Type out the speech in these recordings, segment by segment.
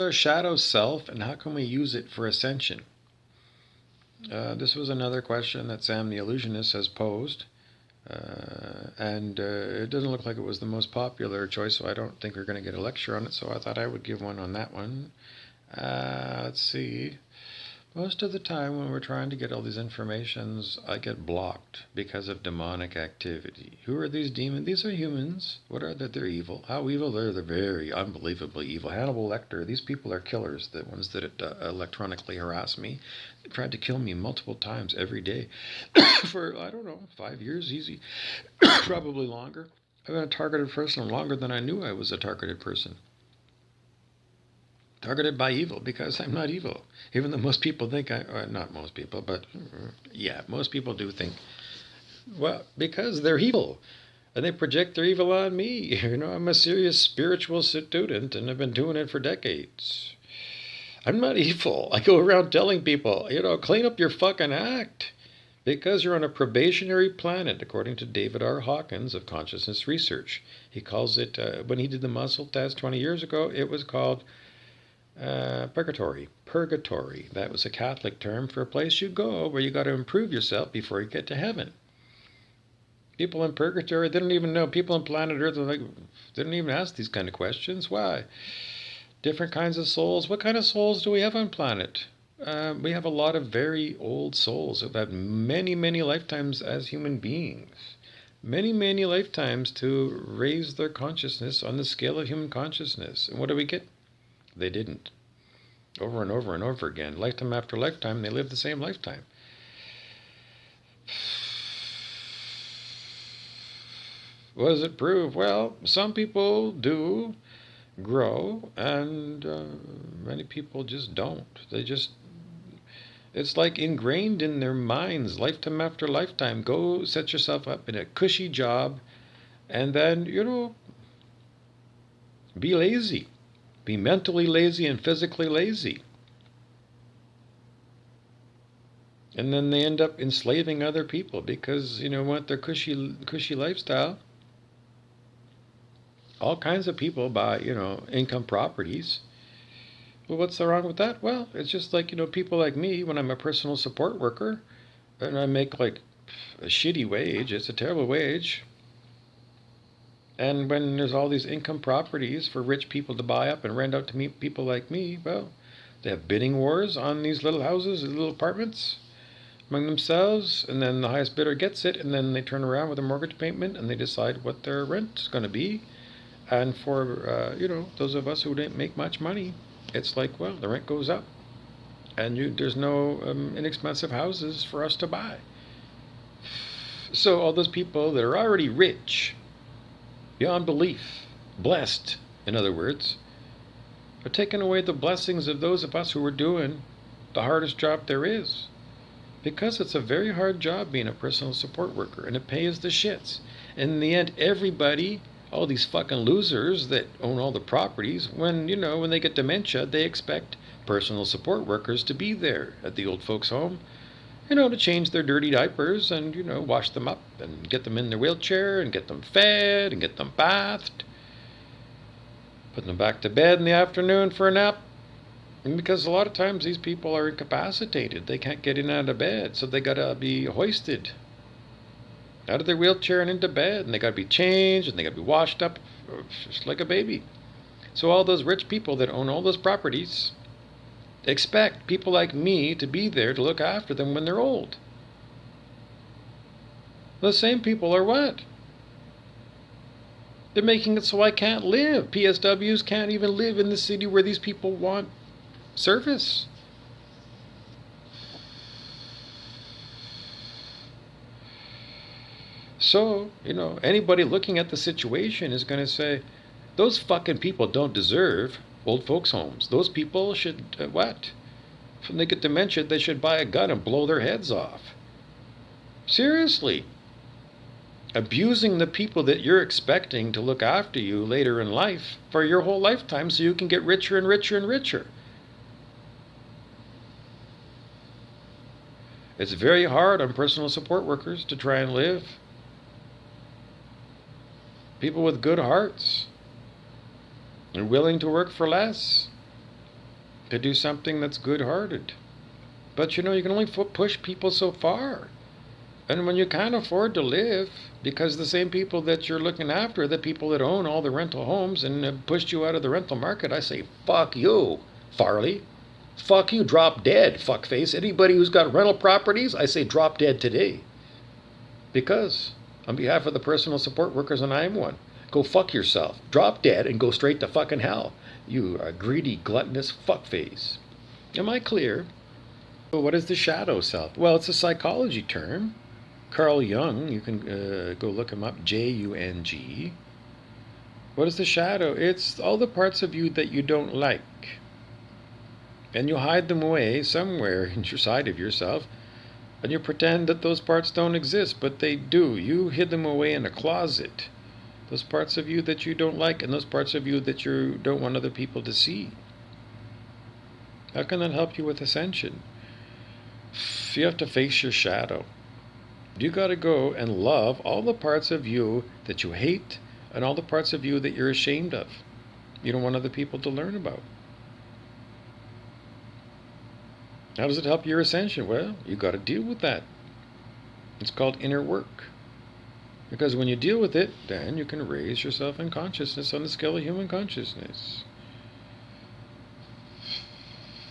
Our shadow self, and how can we use it for ascension? This was another question that Sam the Illusionist has posed. And it doesn't look like it was the most popular choice, so I don't think we're going to get a lecture on it, so I thought I would give one on that one. Let's see. Most of the time when we're trying to get all these informations, I get blocked because of demonic activity. Who are these demons? These are humans. What are they? They're evil. How evil? They're very unbelievably evil. Hannibal Lecter, these people are killers, the ones that electronically harass me. They tried to kill me multiple times every day for, I don't know, 5 years, easy. Probably longer. I've been a targeted person longer than I knew I was a targeted person. Targeted by evil because I'm not evil. Even though most people think not most people, but yeah, most people do think, well, because they're evil. And they project their evil on me. I'm a serious spiritual student and I've been doing it for decades. I'm not evil. I go around telling people, clean up your fucking act. Because you're on a probationary planet, according to David R. Hawkins of Consciousness Research. He calls it, when he did the muscle test 20 years ago, it was called purgatory. Purgatory. That was a Catholic term for a place you go where you got to improve yourself before you get to heaven. People in purgatory, they don't even know. People on planet Earth are like, they don't even ask these kind of questions. Why? Different kinds of souls. What kind of souls do we have on planet? We have a lot of very old souls who've had many, many lifetimes as human beings. Many, many lifetimes to raise their consciousness on the scale of human consciousness. And what do we get? They didn't. Over and over and over again. Lifetime after lifetime, they lived the same lifetime. What does it prove? Well, some people do grow, and many people just don't. It's like ingrained in their minds, lifetime after lifetime. Go set yourself up in a cushy job, and then, be lazy. Be mentally lazy and physically lazy. And then they end up enslaving other people because, want their cushy lifestyle. All kinds of people buy, income properties. Well, what's the wrong with that? Well, it's just like, people like me, when I'm a personal support worker and I make like a shitty wage, it's a terrible wage. And when there's all these income properties for rich people to buy up and rent out to people like me, well, they have bidding wars on these little houses, these little apartments among themselves, and then the highest bidder gets it, and then they turn around with a mortgage payment and they decide what their rent is going to be. And for, those of us who didn't make much money, it's like, well, the rent goes up. And there's no inexpensive houses for us to buy. So all those people that are already rich, beyond belief, blessed, in other words, are taking away the blessings of those of us who are doing the hardest job there is. Because it's a very hard job being a personal support worker, and it pays the shits. And in the end, everybody, all these fucking losers that own all the properties, when they get dementia, they expect personal support workers to be there at the old folks' home, to change their dirty diapers and, wash them up and get them in their wheelchair and get them fed and get them bathed, put them back to bed in the afternoon for a nap. And because a lot of times these people are incapacitated, they can't get in and out of bed, so they gotta be hoisted out of their wheelchair and into bed, and they gotta be changed, and they gotta be washed up just like a baby. So all those rich people that own all those properties expect people like me to be there to look after them when they're old. The same people are what? They're making it so I can't live. PSWs can't even live in the city where these people want service. So, anybody looking at the situation is going to say, those fucking people don't deserve old folks' homes. Those people should, what? When they get dementia, they should buy a gun and blow their heads off. Seriously. Abusing the people that you're expecting to look after you later in life for your whole lifetime so you can get richer and richer and richer. It's very hard on personal support workers to try and live. People with good hearts and willing to work for less. to do something that's good-hearted. But you know, you can only push people so far. And when you can't afford to live, because the same people that you're looking after are the people that own all the rental homes and have pushed you out of the rental market, I say, fuck you, Farley. Fuck you, drop dead, fuckface. Anybody who's got rental properties, I say drop dead today. Because, on behalf of the personal support workers, and I'm one, go fuck yourself. Drop dead and go straight to fucking hell. You greedy, gluttonous fuckface. Am I clear? So what is the shadow self? Well, it's a psychology term. Carl Jung, you can go look him up, Jung. What is the shadow? It's all the parts of you that you don't like. And you hide them away somewhere inside of yourself, and you pretend that those parts don't exist, but they do. You hid them away in a closet. Those parts of you that you don't like, and those parts of you that you don't want other people to see. How can that help you with ascension? You have to face your shadow. You got to go and love all the parts of you that you hate and all the parts of you that you're ashamed of. You don't want other people to learn about. How does it help your ascension? Well, you got to deal with that. It's called inner work. Because when you deal with it, then you can raise yourself in consciousness on the scale of human consciousness.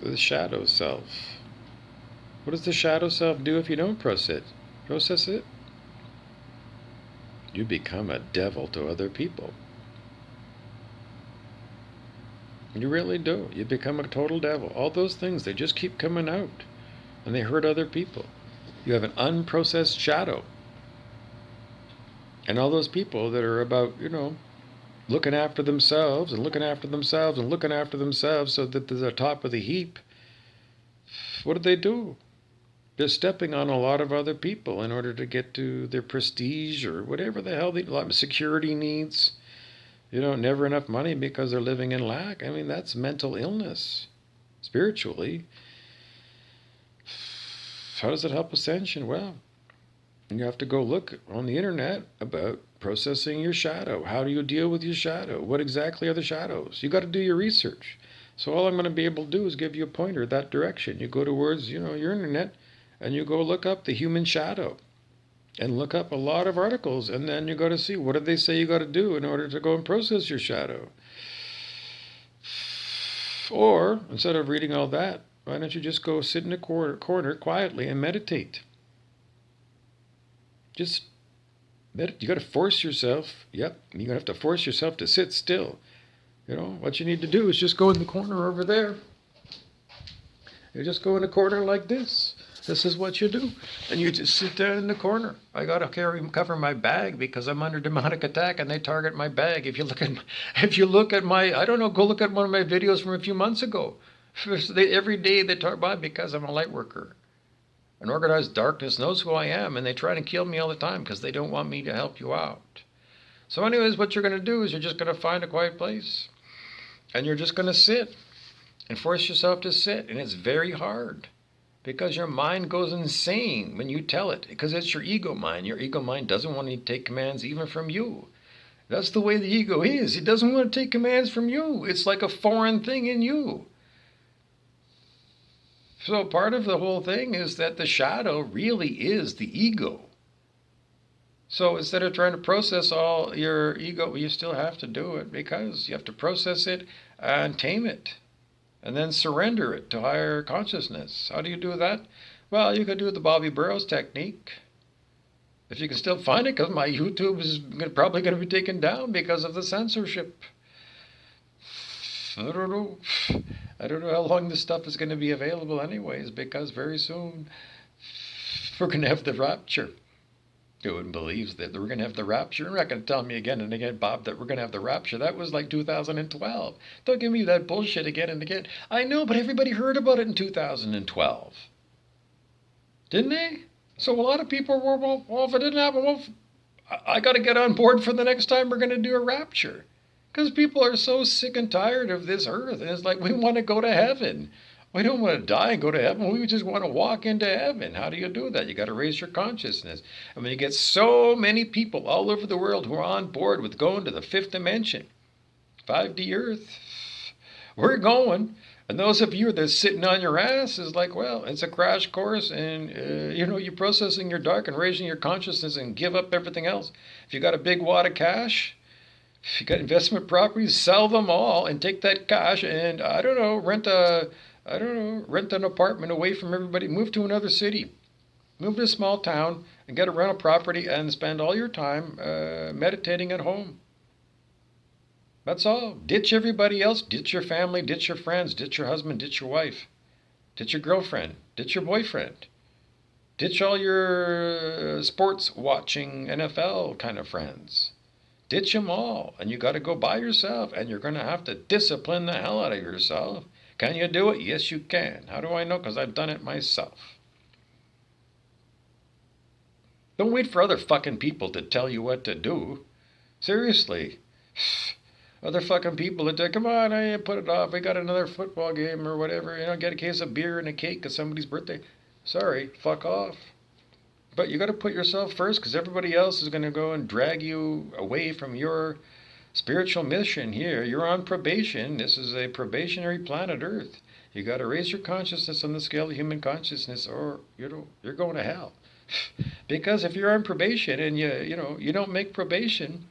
The shadow self. What does the shadow self do if you don't process it? You become a devil to other people. You really do. You become a total devil. All those things, they just keep coming out. And they hurt other people. You have an unprocessed shadow. And all those people that are about, looking after themselves and looking after themselves and looking after themselves so that they're the top of the heap, what do? They're stepping on a lot of other people in order to get to their prestige or whatever the hell security needs. Never enough money because they're living in lack. I mean, that's mental illness, spiritually. How does it help ascension? Well, you have to go look on the internet about processing your shadow. How do you deal with your shadow? What exactly are the shadows? You got to do your research. So all I'm going to be able to do is give you a pointer that direction. You go towards, your internet, and you go look up the human shadow. And look up a lot of articles, and then you got to see what do they say you got to do in order to go and process your shadow. Or, instead of reading all that, why don't you just go sit in a corner quietly and meditate? Just meditate. You got to force yourself. Yep, you're going to have to force yourself to sit still. What you need to do is just go in the corner over there. You just go in the corner like this. This is what you do. And you just sit there in the corner. I got to cover my bag because I'm under demonic attack and they target my bag. If you look at my, I don't know, go look at one of my videos from a few months ago. Every day they target me because I'm a light worker. And organized darkness knows who I am, and they try to kill me all the time because they don't want me to help you out. So anyways, what you're going to do is you're just going to find a quiet place. And you're just going to sit and force yourself to sit. And it's very hard. Because your mind goes insane when you tell it. Because it's your ego mind. Your ego mind doesn't want to take commands even from you. That's the way the ego is. It doesn't want to take commands from you. It's like a foreign thing in you. So part of the whole thing is that the shadow really is the ego. So instead of trying to process all your ego, you still have to do it because you have to process it and tame it. And then surrender it to higher consciousness. How do you do that? Well, you could do the Bobby Burrows technique. If you can still find it, because my YouTube is probably going to be taken down because of the censorship. I don't know. I don't know how long this stuff is going to be available anyways, because very soon we're going to have the rapture. Who wouldn't believe that we're going to have the rapture? You're not going to tell me again and again, Bob, that we're going to have the rapture. That was like 2012. Don't give me that bullshit again and again. I know, but everybody heard about it in 2012. Didn't they? So a lot of people were, well, if it didn't happen, well, I got to get on board for the next time we're going to do a rapture. Because people are so sick and tired of this earth. And it's like, we want to go to heaven. We don't want to die and go to heaven. We just want to walk into heaven. How do you do that? You got to raise your consciousness. And when you get so many people all over the world who are on board with going to the fifth dimension, 5D Earth, we're going. And those of you that's sitting on your ass is like, well, it's a crash course, and you're processing your dark and raising your consciousness and give up everything else. If you got a big wad of cash, if you got investment properties, sell them all and take that cash and rent an apartment away from everybody. Move to another city, move to a small town, and get a rental property and spend all your time meditating at home. That's all. Ditch everybody else. Ditch your family. Ditch your friends. Ditch your husband. Ditch your wife. Ditch your girlfriend. Ditch your boyfriend. Ditch all your sports watching NFL kind of friends. Ditch them all. And you got to go by yourself. And you're going to have to discipline the hell out of yourself. Can you do it? Yes, you can. How do I know? Because I've done it myself. Don't wait for other fucking people to tell you what to do. Seriously. Other fucking people that say, come on, I put it off. We got another football game or whatever. Get a case of beer and a cake at somebody's birthday. Sorry, fuck off. But you got to put yourself first because everybody else is going to go and drag you away from your spiritual mission here. You're on probation. This is a probationary planet Earth. You got to raise your consciousness on the scale of human consciousness or you're going to hell. Because if you're on probation and you don't make probation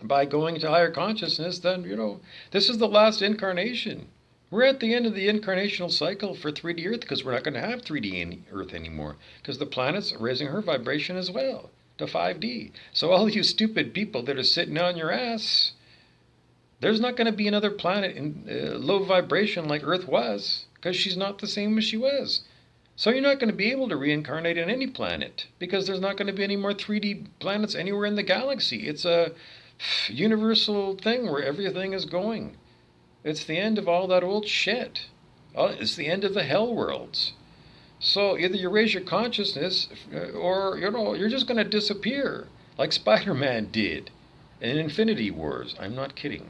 by going to higher consciousness, then, this is the last incarnation. We're at the end of the incarnational cycle for 3D Earth because we're not going to have 3D Earth anymore because the planet's raising her vibration as well to 5D. So all you stupid people that are sitting on your ass, there's not going to be another planet in low vibration like Earth was because she's not the same as she was. So you're not going to be able to reincarnate in any planet because there's not going to be any more 3D planets anywhere in the galaxy. It's a universal thing where everything is going. It's the end of all that old shit. It's the end of the hell worlds. So either you raise your consciousness or, you're just going to disappear like Spider-Man did in Infinity Wars. I'm not kidding.